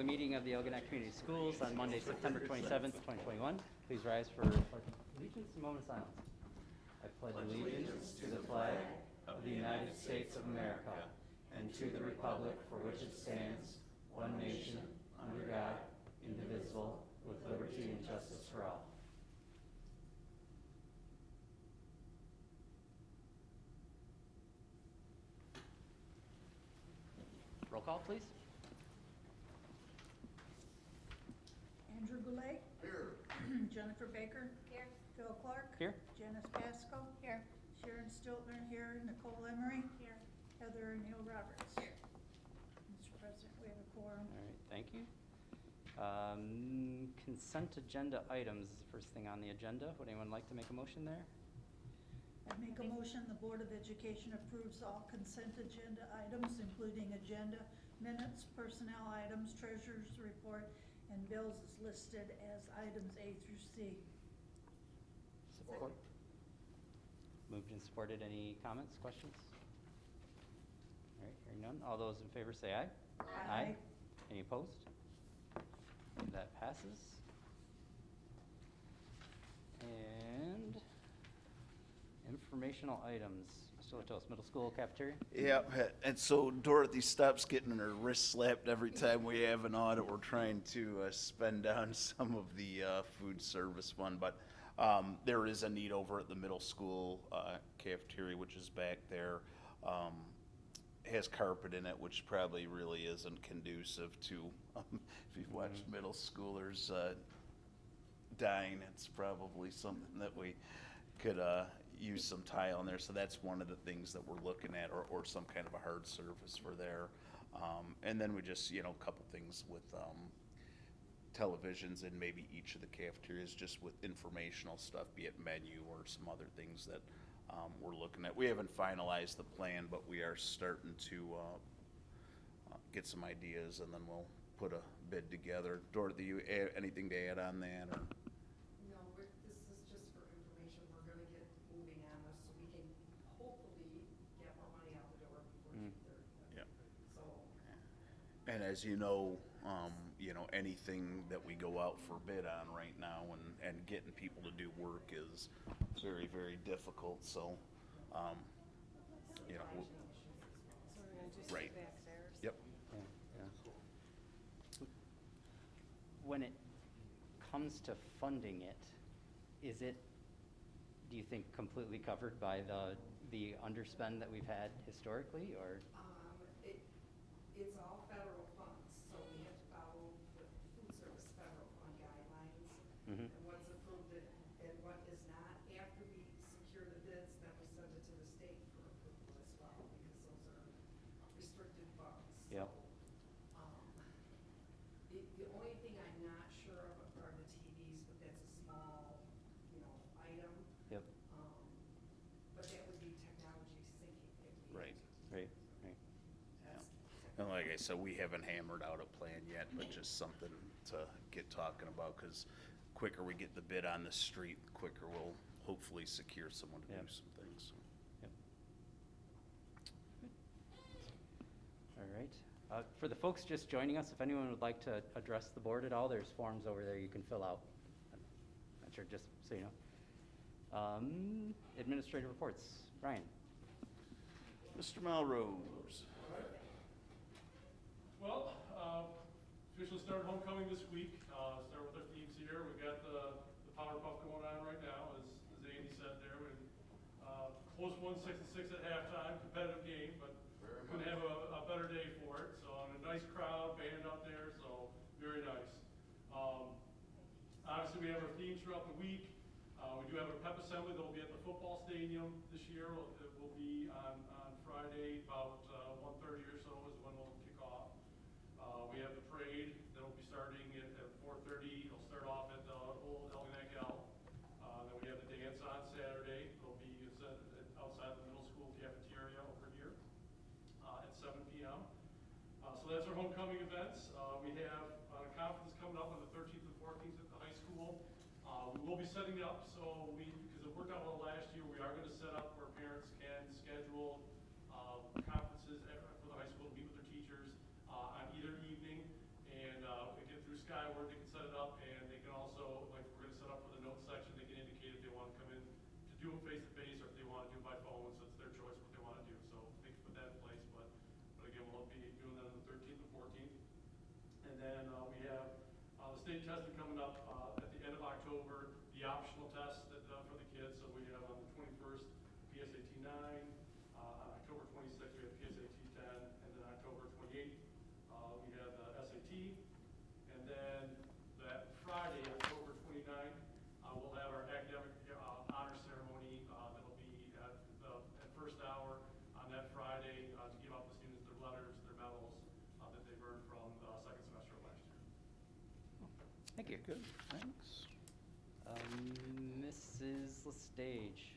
regular meeting of the Elginak Community Schools on Monday, September 27th, 2021. Please rise for allegiance and moment of silence. I pledge allegiance to the flag of the United States of America and to the republic for which it stands, one nation, under God, indivisible, with liberty and justice for all. Roll call, please. Andrew Goulet. Here. Jennifer Baker. Here. Phil Clark. Here. Janice Pasco. Here. Sharon Stiltner here. Nicole Emery. Here. Heather Neal Roberts. Mr. President, we have a quorum. All right, thank you. Consent agenda items is the first thing on the agenda. Would anyone like to make a motion there? I make a motion, the Board of Education approves all consent agenda items, including agenda, minutes, personnel items, treasurer's report, and bills is listed as items A through C. Support. Moved and supported. Any comments, questions? All right, hearing none. All those in favor say aye. Aye. Any opposed? That passes. And informational items. Mr. Latos, middle school cafeteria? Yeah, and so Dorothy stops getting her wrist slapped every time we have an audit. We're trying to spend down some of the food service fund, but there is a need over at the middle school cafeteria, which is back there. Has carpet in it, which probably really isn't conducive to, if you've watched middle schoolers dine, it's probably something that we could use some tile in there. So that's one of the things that we're looking at, or some kind of a hard surface for there. And then we just, a couple things with televisions in maybe each of the cafeterias, just with informational stuff, be it menu or some other things that we're looking at. We haven't finalized the plan, but we are starting to get some ideas, and then we'll put a bid together. Dorothy, you anything to add on that? Or? No, this is just for information. We're going to get moving on this so we can hopefully get more money out the door before June 30th. Yep. So. And as you know, anything that we go out for bid on right now and getting people to do work is very, very difficult. So, right. Yep. Yeah. When it comes to funding it, is it, do you think, completely covered by the underspend that we've had historically, or? It's all federal funds, so we have to follow the food service federal fund guidelines. Mm-hmm. And what's approved and what is not. After we secure the bids, then we send it to the state for approval as well, because those are restricted funds. Yep. So, the only thing I'm not sure of are the TVs, but that's a small, item. Yep. But that would be technology syncing. Right. Right. And like I said, we haven't hammered out a plan yet, but just something to get talking about, because quicker we get the bid on the street, quicker we'll hopefully secure someone to do some things. Yep. All right. For the folks just joining us, if anyone would like to address the board at all, there's forms over there you can fill out. I'm not sure, just so you know. Administrative reports. Ryan. Mr. Melrose. Well, officially started homecoming this week. Start with our teams here. We've got the Power Puff going on right now, as Andy said there. We close 1-6-6 at halftime, competitive game, but couldn't have a better day for it. So a nice crowd, band out there, so very nice. Obviously, we have our themes throughout the week. We do have a pep assembly that will be at the football stadium this year. It will be on Friday about 1:30 or so is when we'll kick off. We have the parade that will be starting at 4:30. It'll start off at the old Elginak L. Then we have the dance on Saturday. It'll be outside the middle school cafeteria over here at 7 p.m. So that's our homecoming events. We have a conference coming up on the 13th and 14th at the high school. We will be setting it up so because it worked out well last year, we are going to set up where parents can schedule conferences for the high school to meet with their teachers on either evening. And do it face-to-face, or if they want to do it by phone, so it's their choice what they want to do. So they can put that in place, but again, we'll be doing that on the 13th and 14th. And then we have the state testing coming up at the end of October, the optional test that, for the kids. So we have on the 21st, PSAT 9, on October 26th, we have PSAT 10, and then October 28th, we have the SAT. And then that Friday, October 29th, we'll have our academic honor ceremony. That'll be at first hour on that Friday to give out the students their letters, their medals that they've earned from the second semester of last year. Thank you. Good, thanks. Mrs. Lestage.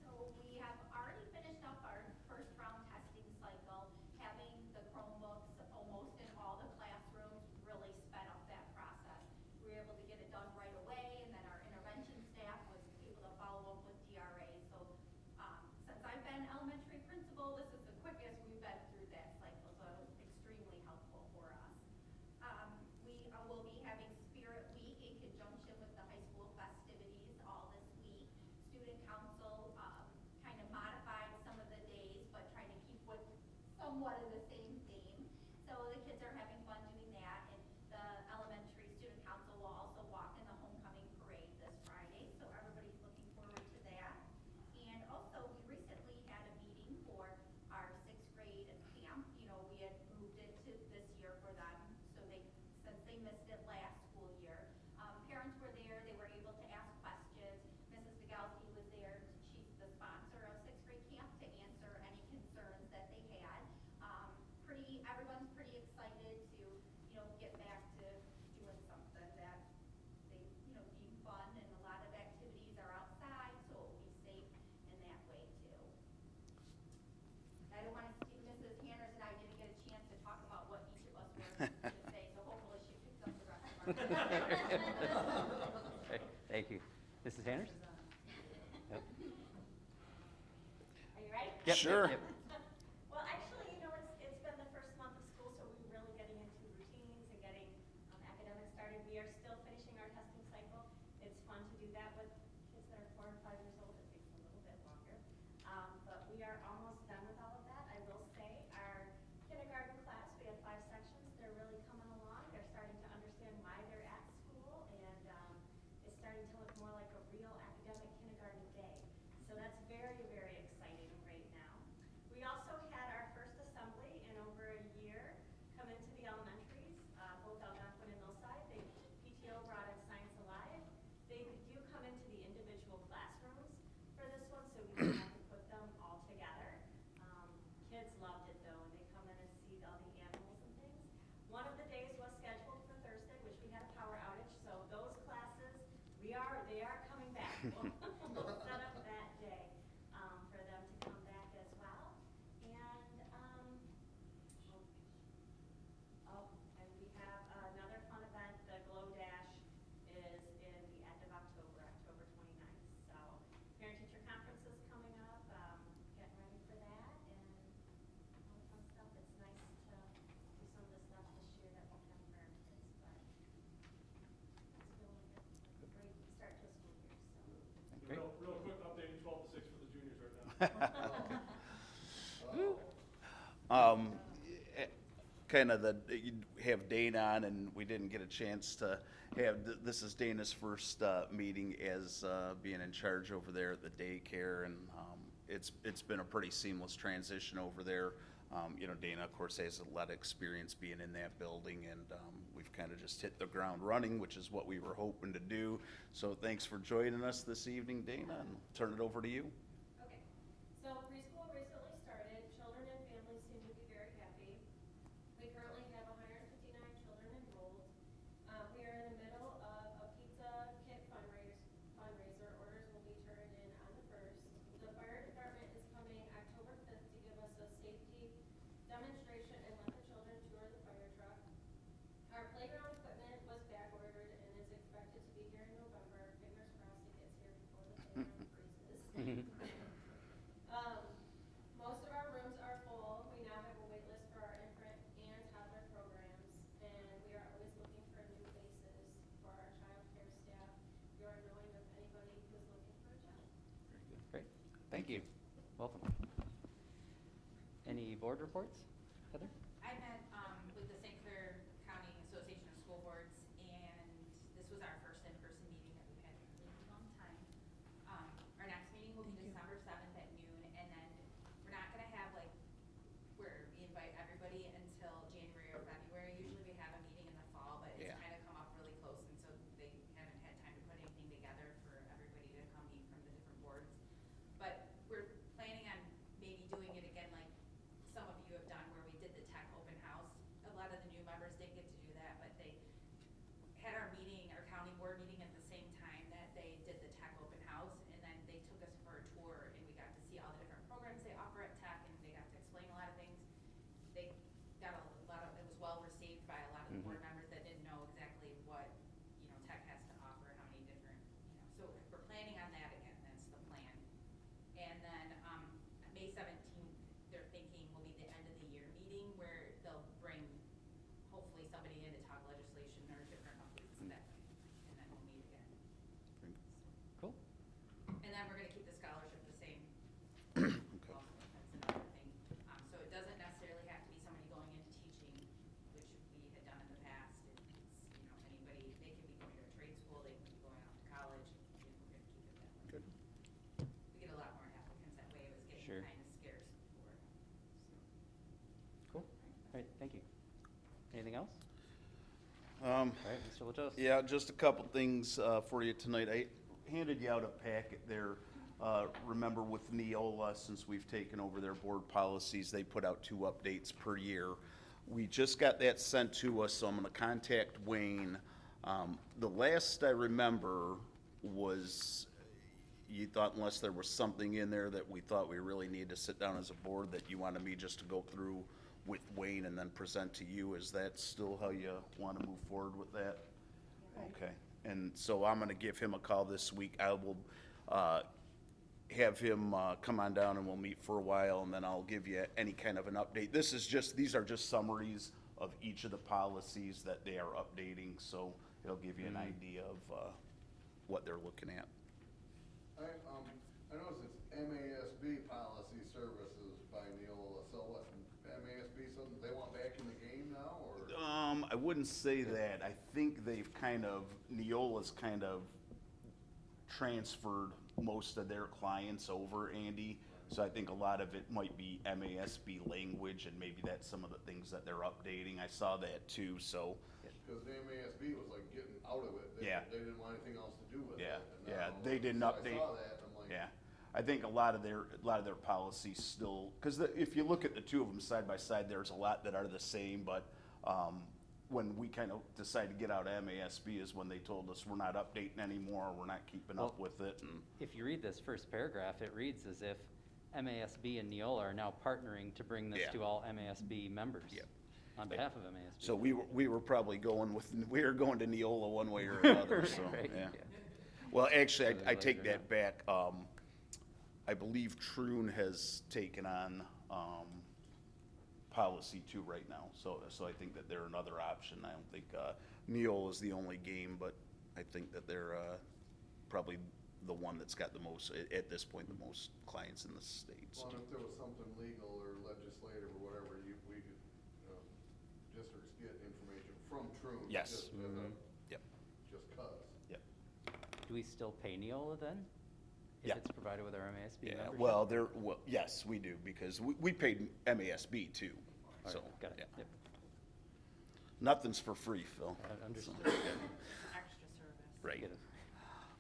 So we have already finished up our first round testing cycle, having the Chromebooks almost in all the classrooms really sped up that process. We were able to get it done right away, and then our intervention staff was able to follow up with DRA. So since I've been elementary principal, this is the quickest we've been through that cycle, so it was extremely helpful for us. We will be having Spirit Week in conjunction with the high school festivities all this week. Student council kind of modified some of the days, but trying to keep with somewhat of the same theme. So the kids are having fun doing that, and the elementary student council will also walk in the homecoming parade this Friday, so everybody's looking forward to that. And also, we recently had a meeting for our 6th grade camp. You know, we had moved it to this year for them, so since they missed it last school year. Parents were there, they were able to ask questions. Mrs. Degalski was there, she's the sponsor of 6th grade camp, to answer any concerns that they had. Everyone's pretty excited to, get back to doing something that they, deem fun, and a lot of activities are outside, so it will be safe in that way too. I don't want to steal Mrs. Hanners, and I didn't get a chance to talk about what each of us were to say, so hopefully she picks up the rest of our. Okay, thank you. Mrs. Hanners? Yep. Are you ready? Yep, Sure. Yep. Well, actually, it's been the first month of school, so we're really getting into routines and getting academics started. We are still finishing our testing cycle. It's fun to do that with kids that are 4 and 5 years old. It takes a little bit longer. But we are almost done with all of that. I will say our kindergarten class, we have 5 sections. They're really coming along. They're starting to understand why they're at school, and it's starting to look more like a real academic kindergarten day. So that's very, very exciting right now. We also had our first assembly in over a year come into the elementaries, both Algonquin and Millside. PTO brought in Science Alive. They do come into the individual classrooms for this one, so we didn't have to put them all together. Kids loved it though, and they come in and see all the animals and things. One of the days was scheduled for Thursday, which we had a power outage, so those classes, they are coming back. We'll set up that day for them to come back as well. And and we have another fun event. The Glow Dash is in the end of October, October 29th. So parent-teacher conference is coming up. Getting ready for that, and all the fun stuff. It's nice to do some of the stuff this year that won't have for our kids, but it's really a great start to a school year. So. Great. Real quick update, 12 to 6 for the juniors right now. Kind of you have Dana on, and we didn't get a chance to have, this is Dana's first meeting as being in charge over there at the daycare, and it's been a pretty seamless transition over there. Dana, of course, has a lot of experience being in that building, and we've kind of just hit the ground running, which is what we were hoping to do. So thanks for joining us this evening, Dana, and turn it over to you. Okay, so preschool recently started. Children and families seem to be very happy. We currently have 159 children enrolled. We are in the middle of a pizza kit fundraiser. Orders will be turned in on the 1st. The fire department is coming October 5th to give us a safety demonstration and let the children tour the fire truck. Our playground equipment was back ordered and is expected to be here in November. Fingers crossed it gets here before the playground freezes. you. Welcome. Any board reports? Heather? I met with the St. Clair County Association of School Boards, and this was our first in-person meeting that we've had in a really long time. Our next meeting will be Thank you. December 7th at noon, and then we're not gonna have like, where we invite everybody until January or February. Usually we have a meeting in the fall, but it's Yeah. kind of come up really close, and so they haven't had time to put anything together for everybody to come meet from the different boards. But we're planning on maybe doing it again like some of you have done, where we did the tech open house. A lot of the new members didn't get to do that, but they had our meeting, our county board meeting at the same time that they did the tech open house, and then they took us for a tour, and we got to see all the different programs they offer at tech, and they got to explain a lot of things. They got a lot of, it was well received by a lot of the board members that didn't know exactly what, tech has to offer, how many different, so we're planning on that again, that's the plan. And then, May 17th, they're thinking will be the end of the year meeting, where they'll bring hopefully somebody in to talk legislation or different updates that way, and then we'll meet again. Cool. And then we're gonna keep the scholarship the same. Okay. Also, that's another thing. So it doesn't necessarily have to be somebody going into teaching, which we had done in the past. It's, anybody, they can be going to a trade school, they can be going off to college, and we're gonna keep it that way. Good. We get a lot more applicants that way. It was getting Sure. kind of scarce before. Cool. All right, thank you. Anything else? Um, All right, Mr. Lachos. Yeah, just a couple things for you tonight. I handed you out a packet there. Remember with Neola, since we've taken over their board policies, they put out 2 updates per year. We just got that sent to us, so I'm gonna contact Wayne. The last I remember was, you thought unless there was something in there that we thought we really need to sit down as a board, that you wanted me just to go through with Wayne and then present to you. Is that still how you want to move forward with that? Okay, and so I'm gonna give him a call this week. I will have him come on down and we'll meet for a while, and then I'll give you any kind of an update. These are just summaries of each of the policies that they are updating, so it'll give you an idea of what they're looking at. I noticed it's MASB Policy Services by Neola, so what, MASB, something they want back in the game now, or? I wouldn't say that. I think they've Neola's kind of transferred most of their clients over, Andy. So I think a lot of it might be MASB language, and maybe that's some of the things that they're updating. I saw that too, so. Because the MASB was like getting out of it. They didn't want anything else to do with it. Yeah, and yeah, now- they didn't so update. I saw that, and I'm like. Yeah, I think a lot of their policies still, because if you look at the 2 of them side by side, there's a lot that are the same, but when we kind of decided to get out of MASB is when they told us we're not updating anymore, we're not keeping up with it, and. If you read this first paragraph, it reads as if MASB and Neola are now partnering to bring this Yeah. to all MASB members. Yep. On behalf of MASB. So we were probably going to Neola one way or another, so, Right, yeah. yeah. Well, actually, Whether I you like take it or that back. I believe Troon has taken on, policy 2 right now, so I think that they're another option. I don't think, Neola is the only game, but I think that they're, probably the one that's got the most, at this point, the most clients in the states. Well, and if there was something legal or legislative or whatever, we could, districts get information from Troon. Yes. Just as Mhm. Yep, just cause. yep. Do we still pay Neola then? Yeah. If it's provided with our MASB Yeah, membership? well, yes, we do, because we paid MASB too, All so. right, got it, yeah. yep. Nothing's for free, Phil. Understood. Extra service. Right. Get it.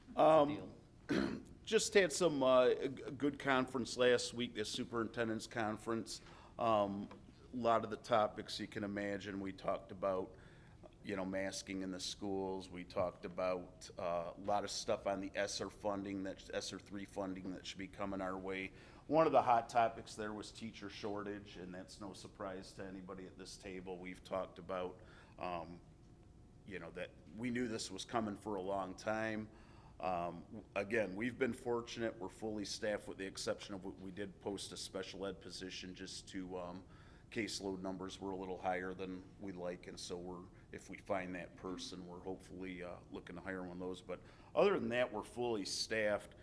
It's a deal. Just had some, a good conference last week, the superintendent's conference. A lot of the topics you can imagine, we talked about, masking in the schools. We talked about, a lot of stuff on the ESSER funding, ESSER 3 funding that should be coming our way. One of the hot topics there was teacher shortage, and that's no surprise to anybody at this table. We've talked about, that we knew this was coming for a long time. Again, we've been fortunate, we're fully staffed with the exception of, we did post a special ed position just to, caseload numbers were a little higher than we'd like, and so if we find that person, we're hopefully, looking to hire one of those. But other than that, we're fully staffed.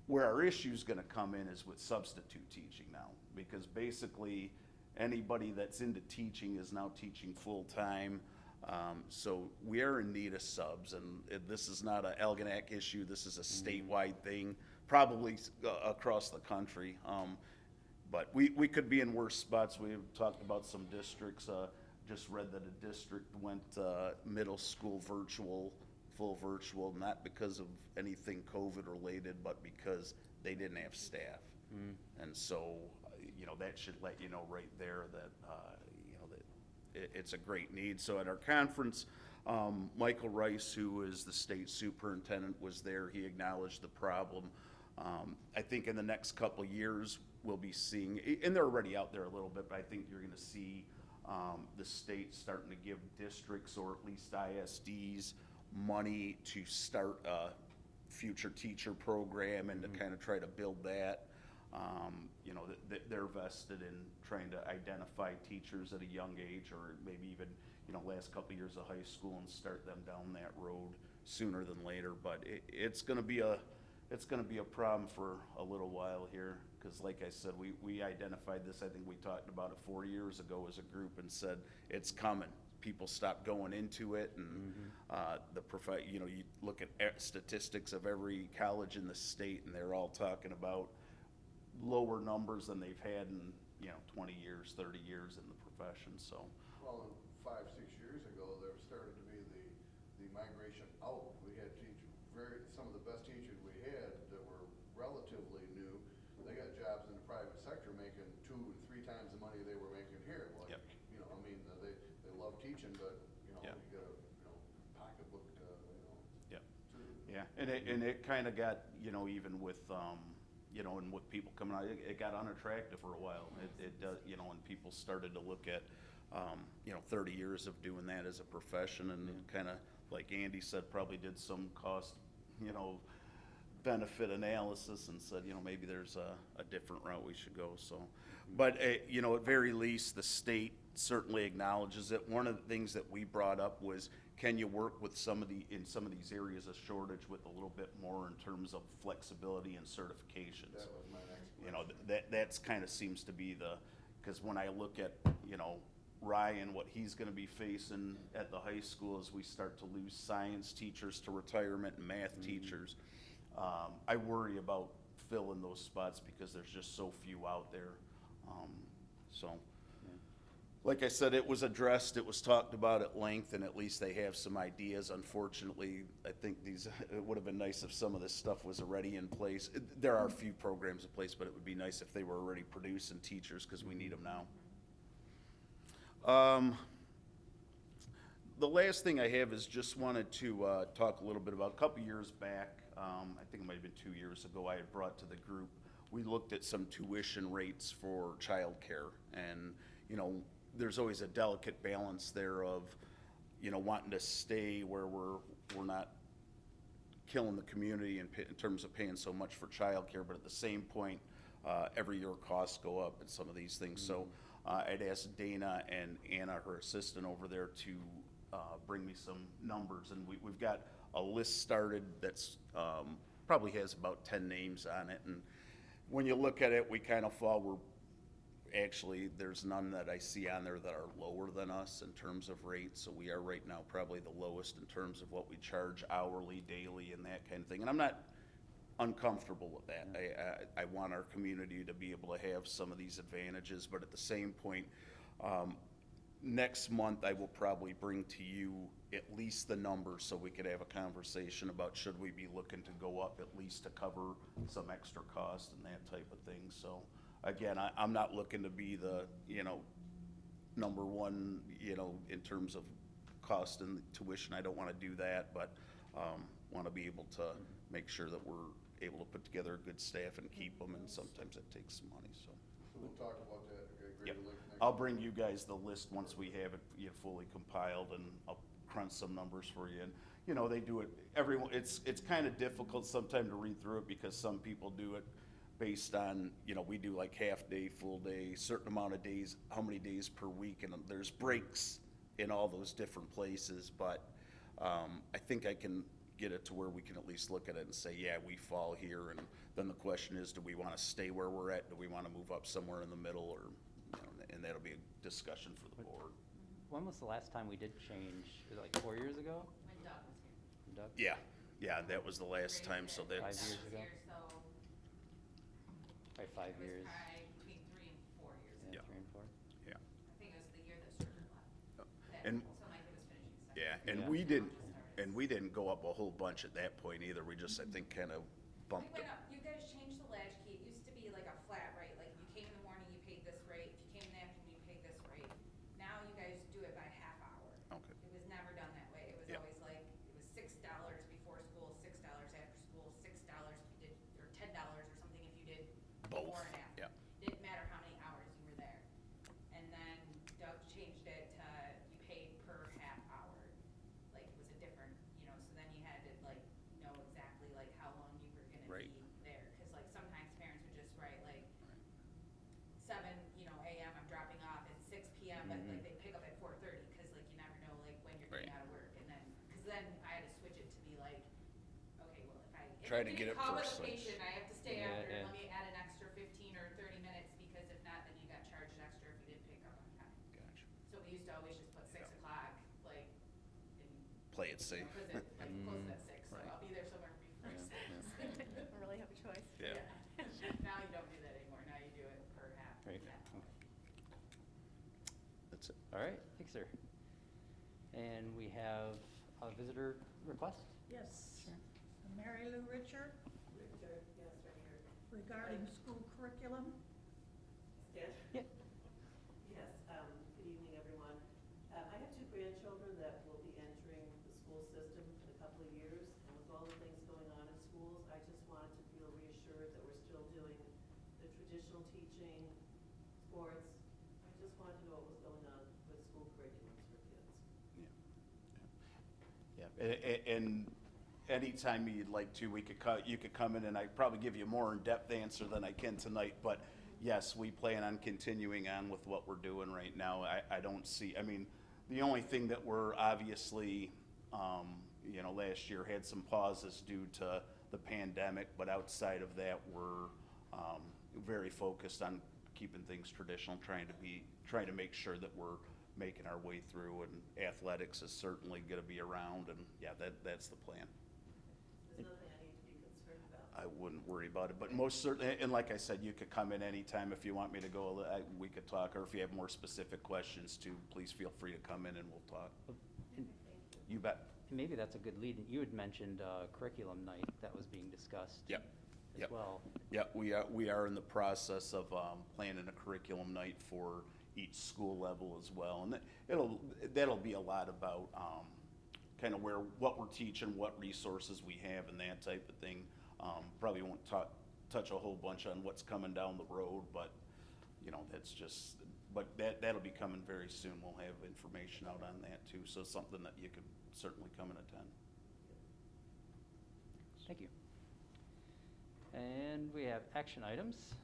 Where our issue's gonna come in is with substitute teaching now, because basically, anybody that's into teaching is now teaching full-time. So we are in need of subs, and this is not a Algonac issue, this is a statewide thing, probably across the country. But we could be in worse spots. We've talked about some districts, just read that a district went middle school virtual, full virtual, not because of anything COVID related, but because they didn't have staff. And so, that should let you know right there that, that it's a great need. So at our conference, Michael Rice, who is the state superintendent, was there. He acknowledged the problem. I think in the next couple years, we'll be seeing, and they're already out there a little bit, but I think you're gonna see the state starting to give districts, or at least ISDs, money to start a future teacher program and to kind of try to build that. They're vested in trying to identify teachers at a young age, or maybe even, last couple of years of high school, and start them down that road sooner than later. But it's gonna be a problem for a little while here, because like I said, we identified this, I think we talked about it 4 years ago as a group, and said, it's coming. People stopped going into it, and you look at statistics of every college in the state, and they're all talking about lower numbers than they've had in 20 years, 30 years in the profession. So, Well, 5, 6 years ago, there started to be the migration out. We had some of the best teachers we had that were relatively new. They got jobs in the private sector making 2 to 3 times the money they were making here. Like, Yep. They love teaching, but Yep. you got a pocketbook, yeah. too. Yeah, and it kind of got, even with, and with people coming out, it got unattractive for a while. It does, and people started to look at, 30 years of doing that as a profession, and kind of, like Andy said, probably did some cost, benefit analysis, and said, maybe there's a different route we should go. So, but, at very least, the state certainly acknowledges it. One of the things that we brought up was, can you work with in some of these areas of shortage with a little bit more in terms of flexibility and certifications? That was my next question. That's kind of seems to be because when I look at, Ryan, what he's gonna be facing at the high school as we start to lose science teachers to retirement and math teachers, I worry about filling those spots because there's just so few out there. So, like I said, it was addressed, it was talked about at length, and at least they have some ideas. Unfortunately, I think it would have been nice if some of this stuff was already in place. There are a few programs in place, but it would be nice if they were already producing teachers, because we need them now. The last thing I have is just wanted to talk a little bit about, a couple years back, I think it might have been 2 years ago, I had brought to the group, we looked at some tuition rates for childcare, and there's always a delicate balance there of wanting to stay where we're not killing the community in terms of paying so much for childcare, but at the same point, every year costs go up and some of these things. So I'd asked Dana and Anna, her assistant over there, to bring me some numbers, and we've got a list started that's probably has about 10 names on it, and when you look at it, we kind of fall, actually, there's none that I see on there that are lower than us in terms of rates, so we are right now probably the lowest in terms of what we charge hourly, daily, and that kind of thing, and I'm not uncomfortable with that. I want our community to be able to have some of these advantages, but at the same point, next month I will probably bring to you at least the numbers so we could have a conversation about should we be looking to go up at least to cover some extra cost and that type of thing. So again, I'm not looking to be the, number one, in terms of cost and tuition. I don't want to do that, but want to be able to make sure that we're able to put together a good staff and keep them, and sometimes it takes some money. So We'll talk about that, yep. Greater Lake next. I'll bring you guys the list once we have it fully compiled, and I'll crunch some numbers for you. And they do it, everyone, it's kind of difficult sometimes to read through it, because some people do it based on, we do like half day, full day, certain amount of days, how many days per week, and there's breaks in all those different places. But I think I can get it to where we can at least look at it and say, yeah, we fall here, and then the question is, do we wanna stay where we're at, do we wanna move up somewhere in the middle, or, you know, and that'll be a discussion for the board. When was the last time we did change? Was it like 4 years ago? When Doug was here. Doug? Yeah, that was the last time, so Doug that's. 5 years was ago? here, so Probably 5 it was years. probably between 3 and 4 years. Yeah, Yeah. 3 and 4. Yeah. I think it was the year that Sturgeon left. That- And- So Micah was finishing second. Yeah, and Yeah. we didn't go up a whole bunch at that point either, we just, I think, kinda We bumped it. went up, you guys changed the latchkey, it used to be like a flat rate, like if you came in the morning, you paid this rate, if you came in the afternoon, you paid this rate. Now you guys do it by half hour. Okay. It was never done that way, it was Yeah. always like, it was $6 before school, $6 after school, $6 if you did, or $10 or something if you did Both, before and after. yeah. Didn't matter how many hours you were there. And then Doug changed it to, you paid per half hour, like it was a different, you know, so then you had to like know exactly like how long you were gonna Right. be there. Cause like sometimes parents would just write like 7, you know, AM, I'm dropping off at 6 PM, but like they pick up at 4:30, cause like you never know like when you're getting Right. out of work. And then, cause then I had to switch it to be like, okay, well, if I Try to get didn't it call for with a 6. patient, I have to stay Yeah, after, yeah. let me add an extra 15 or 30 minutes, because if not, then you got charged extra if you didn't pick up on time. Gotcha. So we used to always just put 6 Yeah. o'clock, like, in, Play it you safe. know, cause it, like, closes at 6, so Right. I'll be there somewhere before Yeah, 6. Don't really have a choice. Yeah. Now you don't do that anymore, now you do it per half. Right. Yeah. That's it. All right, thanks, sir. And we have a visitor request? Yes. Sure. Mary Lou Richard Richard, yes, right here. regarding school curriculum. Yes, Yeah. yes, good evening, everyone. I have 2 grandchildren that will be entering the school system in a couple of years, and with all the things going on in schools, I just wanted to feel reassured that we're still doing the traditional teaching, sports. I just wanted to know what was going on with school curriculums for kids. Yeah, and anytime you'd like to, you could come in and I'd probably give you a more in-depth answer than I can tonight, but yes, we plan on continuing on with what we're doing right now. I don't see, I mean, the only thing that we're obviously, you know, last year had some pauses due to the pandemic, but outside of that, we're, very focused on keeping things traditional, trying to make sure that we're making our way through, and athletics is certainly gonna be around, and yeah, that's the plan. There's nothing I need to be concerned about. I wouldn't worry about it, but most certainly, and like I said, you could come in anytime if you want me to go, we could talk, or if you have more specific questions too, please feel free to come in and we'll talk. And You bet. and maybe that's a good lead. You had mentioned curriculum night that was being discussed. Yep. As Yep. well. Yeah, we are in the process of planning a curriculum night for each school level as well. And that'll be a lot about kind of what we're teaching, what resources we have and that type of thing. Probably won't touch a whole bunch on what's coming down the road, but, you know, that'll be coming very soon. We'll have information out on that too, so something that you could certainly come and attend. Thank you. And we have action items.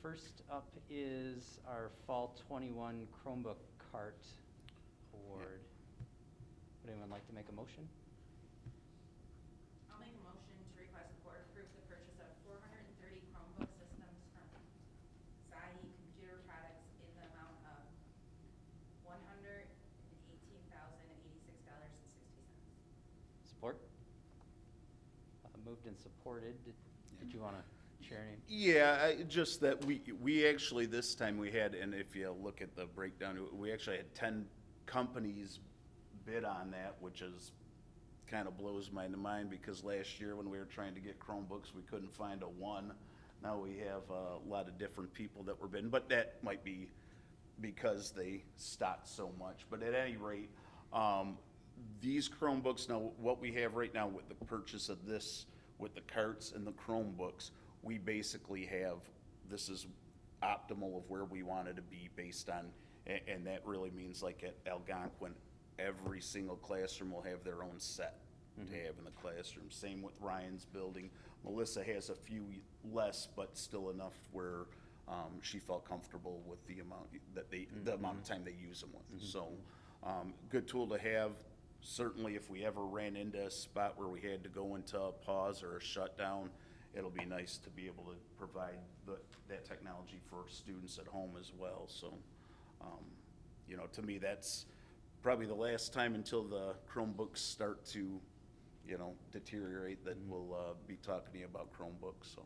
First up is our Fall 21 Chromebook Cart Award. Would anyone like to make a motion? I'll make a motion to request the board approve the purchase of 430 Chromebook systems from Zahi Computer Products in the amount of $118,086.60. Support? Moved and supported. Did you want to share any? Yeah, just that we actually, this time we had, and if you look at the breakdown, we actually had 10 companies bid on that, which is, kind of blows my mind, because last year when we were trying to get Chromebooks, we couldn't find a one. Now we have a lot of different people that were bidding, but that might be because they stocked so much. But at any rate, these Chromebooks, now what we have right now with the purchase of this, with the carts and the Chromebooks, we basically have, this is optimal of where we wanted to be based on, and that really means like at Algonquin, every single classroom will have their own set to have in the classroom. Same with Ryan's building. Melissa has a few less, but still enough where she felt comfortable with the amount that the amount of time they use them with. So, good tool to have. certainly if we ever ran into a spot where we had to go into a pause or a shutdown, it'll be nice to be able to provide that technology for students at home as well. So, you know, to me, that's probably the last time until the Chromebooks start to, you know, deteriorate that we'll be talking to you about Chromebooks.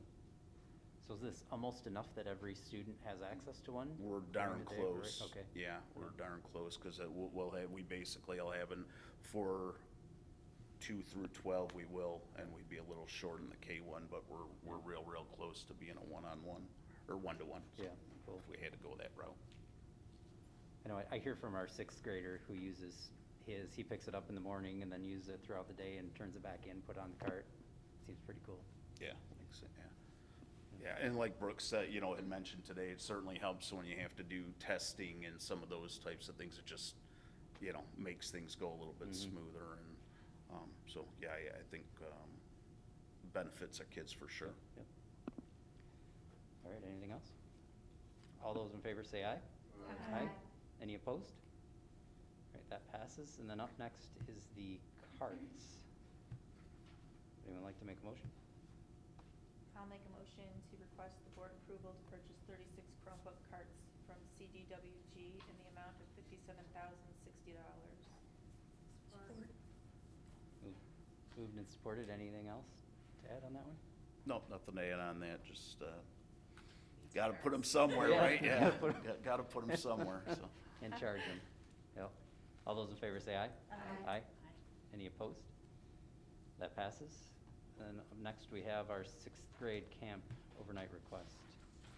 So is this almost enough that every student has access to one? We're darn during the day, right? close. Okay. Yeah, we're darn close, because we basically will have, for 2 through 12 we will, and we'd be a little short in the K1, but we're real close to being a one-on-one, or one-to-one. So Yeah, cool. if we had to go that route. I know, I hear from our 6th grader who uses he picks it up in the morning and then uses it throughout the day and turns it back in, put it on the cart. Seems pretty cool. Yeah, makes it, yeah. Yeah, and like Brooks said, you know, had mentioned today, it certainly helps when you have to do testing and some of those types of things. It just, you know, makes things go a little bit smoother. And so, yeah, I think benefits our kids for sure. Yep. All right, anything else? All those in favor say aye. Aye. Any opposed? All right, that passes. And then up next is the carts. Anyone like to make a motion? I'll make a motion to request the board approval to purchase 36 Chromebook carts from CDWG in the amount of $57,060. Support. Moved and supported. Anything else to add on that one? No, nothing to add on that, just, gotta put them somewhere, Yeah. right? Yeah, Put 'em- gotta put them somewhere, so. And charge them. Yep. All those in favor say aye. Aye. Aye. Any opposed? That passes. And up next, we have our 6th grade camp overnight request.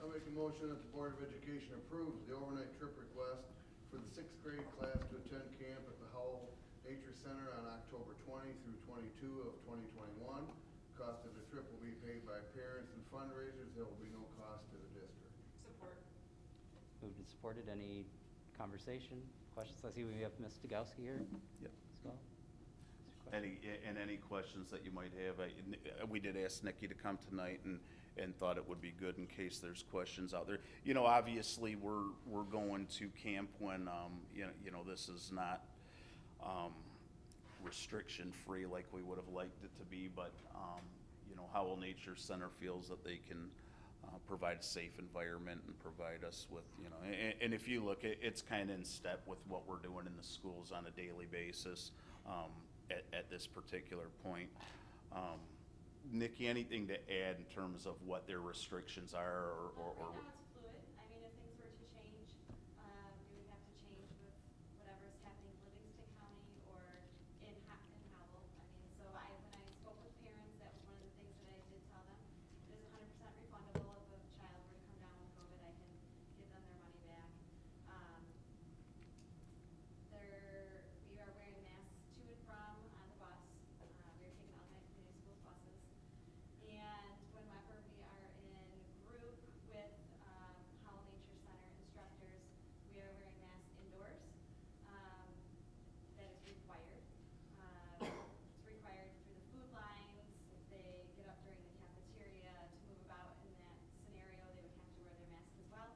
I'll make a motion that the Board of Education approves the overnight trip request for the 6th grade class to attend camp at the Howell Nature Center on October 20 through 22 of 2021. Cost of the trip will be paid by parents and fundraisers. There will be no cost to the district. Support. Moved and supported. Any conversation, questions? I see we have Ms. Degowski here Yep. as well. Any questions that you might have, we did ask Nikki to come tonight and thought it would be good in case there's questions out there. You know, obviously, we're going to camp when, you know, this is not, restriction-free like we would have liked it to be, but, you know, Howell Nature Center feels that they can, provide a safe environment and provide us with, you know, and if you look, it's kind of in step with what we're doing in the schools on a daily basis, at this particular point. Nikki, anything to add in terms of what their restrictions are or? Right now it's fluid. I mean, if things were to change, we would have to change with whatever is happening in Livingston County or in Howell. I mean, so when I spoke with parents, that was one of the things that I did tell them. It is 100% refundable. If a child were to come down with COVID, I can give them their money back. We are wearing masks to and from on the bus. We are taking Allied Community Schools buses. And whenever we are in group with Howell Nature Center instructors, we are wearing masks indoors. That is required. It's required through the food lines. If they get up during the cafeteria to move about in that scenario, they would have to wear their masks as well.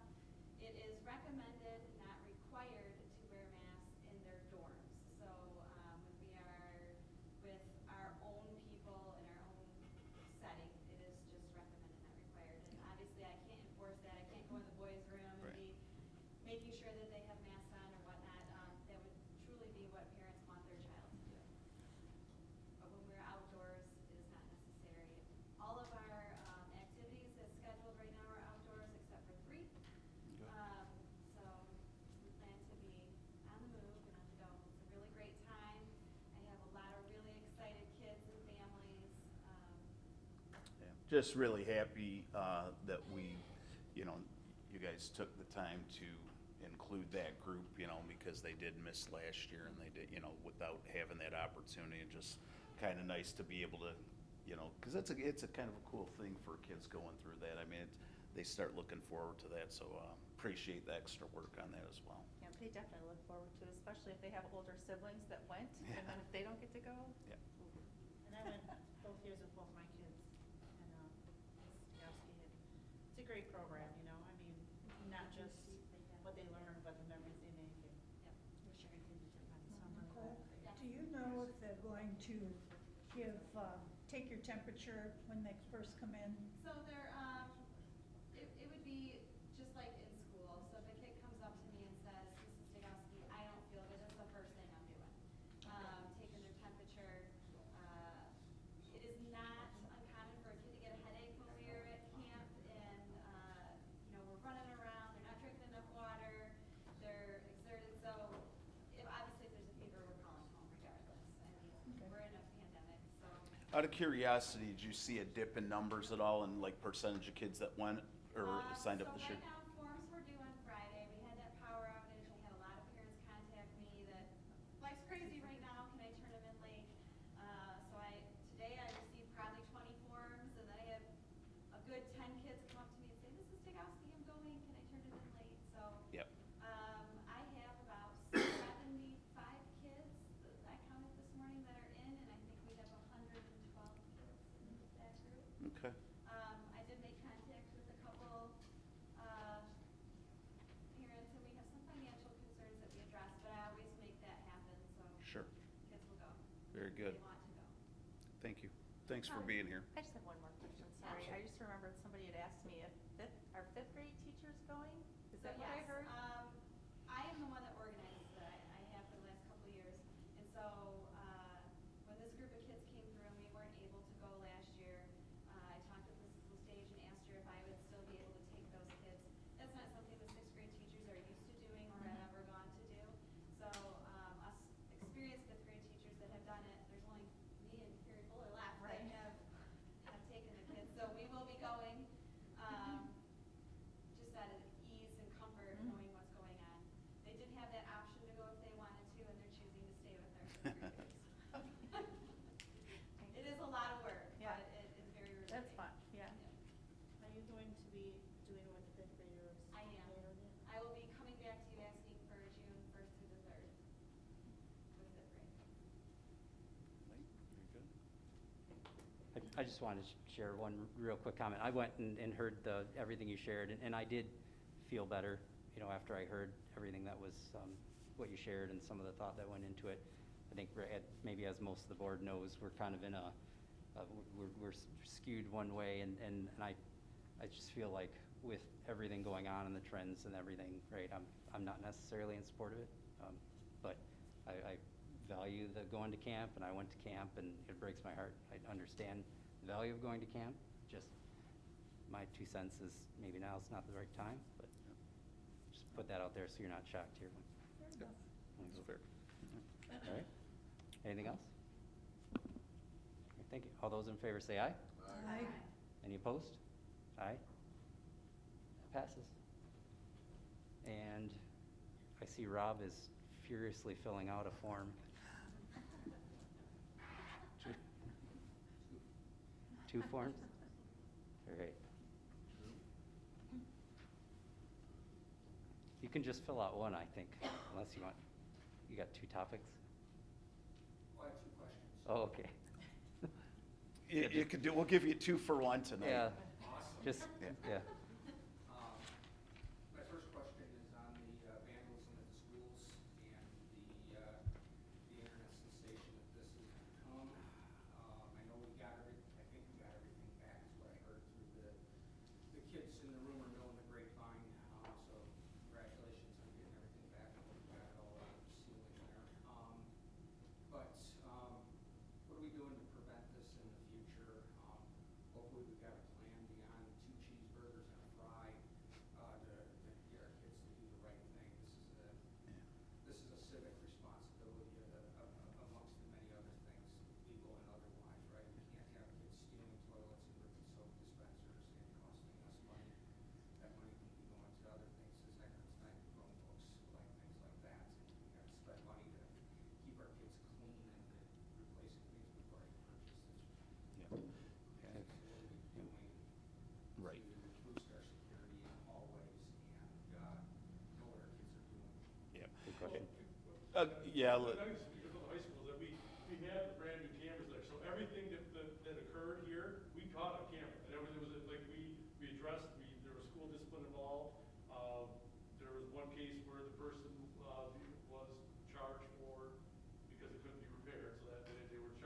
It is recommended, not required, to wear masks in their dorms. So when we are with our own people in our own setting, it is just recommended, not required. And obviously, I can't enforce that. I can't go in the boys' room and Right. be making sure that they have masks on or whatnot. That would truly be what parents want their child to do. But when we're outdoors, it is not necessary. All of our activities as scheduled right now are outdoors except for 3. So we plan to be on the move and on the go. It's a really great time. I have a lot of really excited kids and families. Yeah, just really happy that we, you know, you guys took the time to include that group, you know, because they did miss last year and they did, you know, without having that opportunity, and just kind of nice to be able to, you know, because it's a kind of a cool thing for kids going through that. I mean, they start looking forward to that, so appreciate the extra work on that as well. Yeah, they definitely look forward to it, especially if they have older siblings that went, Yeah. and then if they don't get to go. Yeah. And I went both years with both my kids, and Ms. Degowski, and it's a great program, you know, I mean, not just what they learn, but the memories they make, and Yep. we're sharing things with them. So I'm really Nicole, glad. do you know going to give, take your temperature when they first come in? So they're, it would be just like in school. So if a kid comes up to me and says, Mrs. Stigowski, I don't feel good, that's the first thing I'm doing. Taking their temperature. It is not uncommon for a kid to get a headache when we are at camp and, we're running around, they're not drinking enough water, they're exerted. So if obviously if there's a fever, we're calling home regardless. I mean, Okay. we're in a pandemic, so. Out of curiosity, did you see a dip in numbers at all in like percentage of kids that went or signed up this year? So right now, forms were due on Friday. We had that power outage. I had a lot of parents contact me that life's crazy right now. Can I turn them in late? Today I received probably 20 forms, and then I had a good 10 kids come up to me and say, Mrs. Stigowski, I'm going. Can I turn it in late? So Yep. I have about 75 kids that I counted this morning that are in, and I think we have 112 kids in that group. Okay. I did make contact with a couple parents, and we have some financial concerns that we address, but I always make that happen, so Sure. kids will go. Very good. They want to go. Thank you. Thanks for being here. I just have one more question, sorry. I just remembered somebody had asked me if are fifth grade teachers going? Is So that what I yes, heard? I am the one that organizes it. I have for the last couple of years. And so, when this group of kids came through and we weren't able to go last year, I talked with Mrs. Lestage and asked her if I would still be able to take those kids. That's not something the sixth grade teachers are used to doing or have ever gone to do. So, us experienced fifth grade teachers that have done it, there's only me and Carrie Fuller left that Right. have taken the kids. So we will be going, just out of ease and comfort, knowing what's going on. They did have that option to go if they wanted to, and they're choosing to stay with their fifth graders. It is a lot of work, Yeah. but it is very rewarding. That's fun, yeah. Yeah. Are you going to be doing it with the fifth graders? I am. later then? I will be coming back to you asking for June 1st through the 3rd with fifth grade. Very good. I just wanted to share one real quick comment. I went and heard everything you shared, and I did feel better, after I heard everything that was, what you shared and some of the thought that went into it. I think maybe as most of the board knows, we're kind of in we're skewed one way, and I just feel like with everything going on and the trends and everything, right, I'm not necessarily in support of it, but I value the going to camp, and I went to camp, and it breaks my heart. I understand the value of going to camp, just my 2 cents is maybe now it's not the right time, but just put that out there so you're not shocked here. Fair enough. That's fair. All right, anything else? Okay, thank you. All those in favor say aye. Aye. Any opposed? Aye. That passes. And I see Rob is furiously filling out a form. Two forms? All right. You can just fill out one, I think, unless you got 2 topics? I have 2 questions. Oh, okay. You could do, we'll give you 2 for 1 tonight. Yeah, Awesome. just, yeah. My first question is on the vandalism at the schools and the internet sensation that this has become. I know I think we got everything back, is what I heard through the kids in the rumor mill and the grapevine. So congratulations on getting everything back. I hope we got it all out of the ceiling there. But what are we doing to prevent this in the future? Hopefully we've got a plan beyond 2 cheeseburgers and a fry to get our kids to do the right thing. This is a civic responsibility amongst the many other things, legal and otherwise, right? We can't have kids stealing toilets and ripping soap dispensers and costing us money. That money can be going to other things, as Eckhard's Night Chromebooks, like things like that. We have to spend money to keep our kids clean and replacing things we've already purchased. Yeah. What are we doing Right. to boost our security in hallways and know what our kids are doing? Yeah. Good question. Yeah. I think speaking of the high schools, that we have the brand new cameras there, so everything that occurred here, we caught on camera. And everything was, like, we addressed, there was school discipline involved. There was one case where the person was charged for, because it couldn't be repaired, so that they were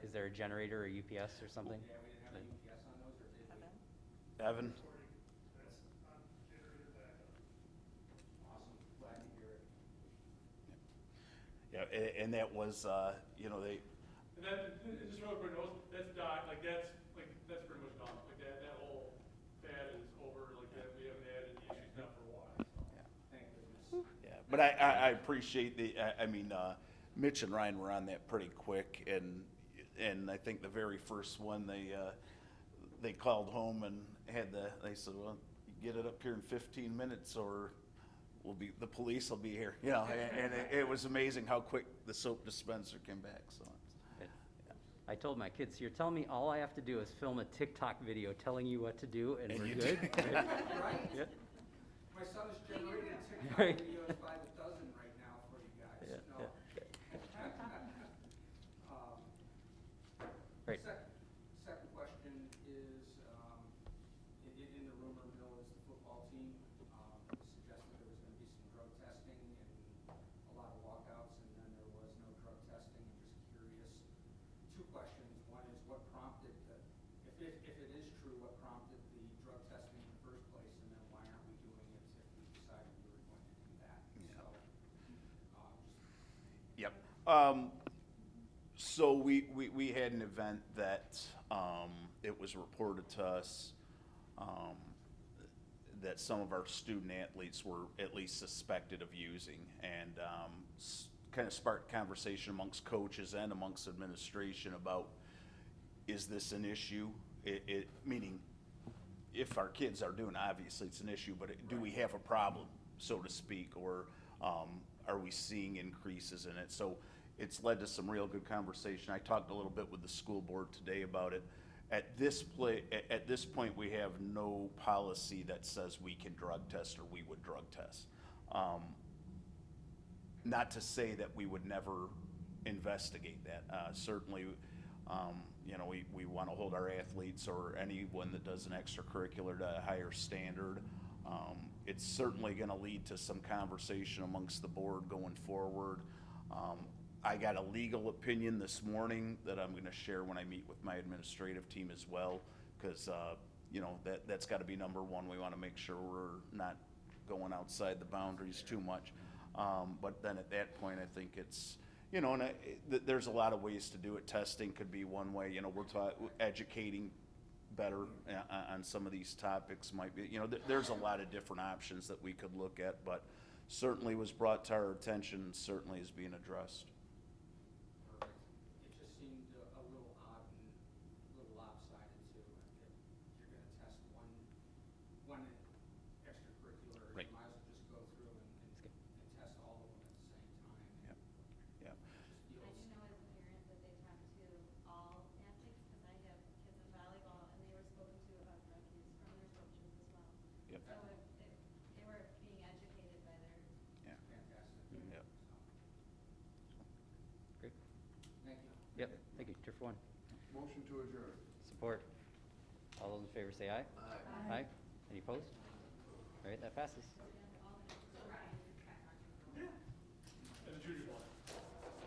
is there a generator or UPS or something? Yeah, we didn't have a UPS on those, or did we? Evan? Awesome, glad to hear it. Yeah, and that was, you know, they, And that, and just so everybody knows, that's that's pretty much done. Like that whole fad is over, like that, we haven't had any issues now for a while, so. Thank goodness. yeah, but I appreciate I mean, Mitch and Ryan were on that pretty quick, and I think the very first one, they called home and they said, well, you get it up here in 15 minutes or the police will be here, you know, and it was amazing how quick the soap dispenser came back, so. I told my kids, you're telling me all I have to do is film a TikTok video telling you what to do and And we're you good? did. Right? Right? Yeah. My son is generating TikTok Right. videos by the dozen right now for you guys, Yeah, no. Great. Second question is, in the rumor mill is the football team, suggested there was gonna be some drug testing and a lot of walkouts, and then there was no drug testing. I'm just curious. Two questions. One is what prompted if it is true, what prompted the drug testing in the first place, and then why aren't we doing it if we decided we were going to do that? Yeah. So, Yep. So we had an event that, it was reported to us, that some of our student athletes were at least suspected of using, and, kind of sparked conversation amongst coaches and amongst administration about, is this an issue? Meaning, if our kids are doing, obviously it's an issue, but do we have a problem, so to speak, or are we seeing increases in it? So it's led to some real good conversation. I talked a little bit with the school board today about it. At this point, we have no policy that says we can drug test or we would drug test. Not to say that we would never investigate that. Certainly, you know, we want to hold our athletes or anyone that does an extracurricular to a higher standard. It's certainly going to lead to some conversation amongst the board going forward. I got a legal opinion this morning that I'm going to share when I meet with my administrative team as well, because you know, that's got to be number one. We want to make sure we're not going outside the boundaries too much. But then at that point, I think it's, you know, and there's a lot of ways to do it. Testing could be one way. You know, we're educating better on some of these topics might be, you know, there's a lot of different options that we could look at, but certainly was brought to our attention and certainly is being addressed. perfect. It just seemed a little odd and a little lopsided too. If you're gonna test one extracurricular, Right. you might as well just go through and test all of them at the same time. Yep. Yep. It just I feels. do know as a parent that they talk to all athletes, because I have kids in volleyball, and they were spoken to about drug use from their coaches as well. Yep. So they were being educated by their, Yeah. Fantastic. Yep. Great. Thank you. Yep, thank you. Tier for one. Motion to adjourn. Support. All those in favor say aye. Aye. Aye. Any opposed? All right, that passes.